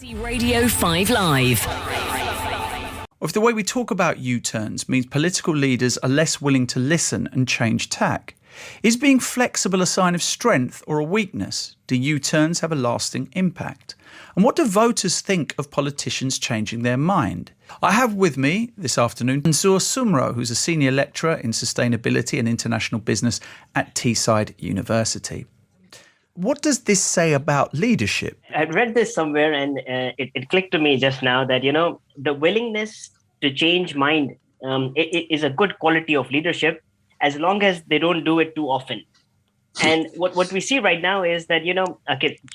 BBC Radio 5 Live. If the way we talk about U-turns means political leaders are less willing to listen and change tack, is being flexible a sign of strength or a weakness? Do U-turns have a lasting impact? And what do voters think of politicians changing their mind? I have with me this afternoon Mansoor Soomro, who's a senior lecturer in sustainability and international business at Teesside University. What does this say about leadership? I read this somewhere and it clicked to me just now that, the willingness to change mind it is a good quality of leadership as long as they don't do it too often. And what we see right now is that,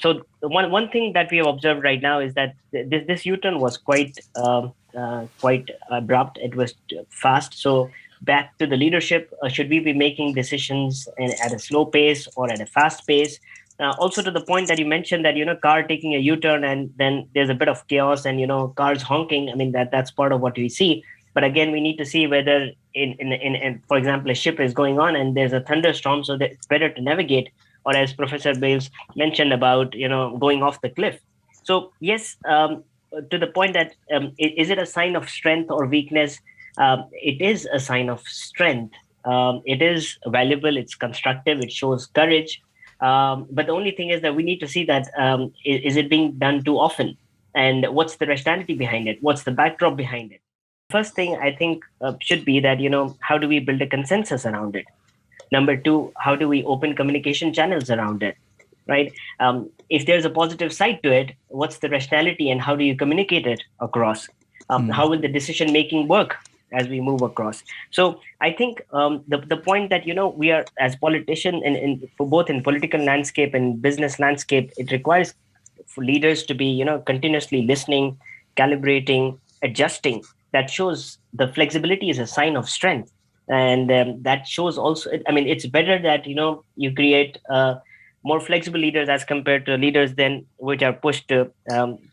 so one thing that we have observed right now is that this U-turn was quite abrupt. It was fast. So back to the leadership, should we be making decisions at a slow pace or at a fast pace? Also to the point that you mentioned that, car taking a U-turn and then there's a bit of chaos and, cars honking. I mean, that's part of what we see. But again, we need to see whether in for example, a ship is going on and there's a thunderstorm, so that it's better to navigate. Or as Professor Bales mentioned about, going off the cliff. So yes, to the point that is it a sign of strength or weakness? It is a sign of strength. It is valuable. It's constructive. It shows courage. But the only thing is that we need to see that is it being done too often? And what's the rationality behind it? What's the backdrop behind it? First thing I think should be that, how do we build a consensus around it? Number two, how do we open communication channels around it, right? If there's a positive side to it, what's the rationality and how do you communicate it across? How will the decision making work as we move across? So I think the point that, we are as politicians and for both in political landscape and business landscape, it requires for leaders to be, continuously listening, calibrating, adjusting. That shows the flexibility is a sign of strength. And that shows also, it's better that, you create more flexible leaders as compared to leaders then which are pushed to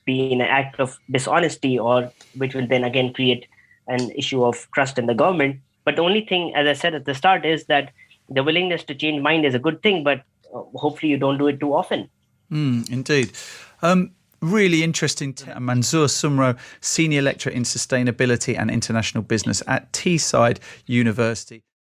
be in an act of dishonesty, or which will then again create an issue of trust in the government. But the only thing, as I said at the start, is that the willingness to change mind is a good thing, but hopefully you don't do it too often. Indeed. Really interesting. Mansoor Soomro, senior lecturer in sustainability and international business at Teesside University.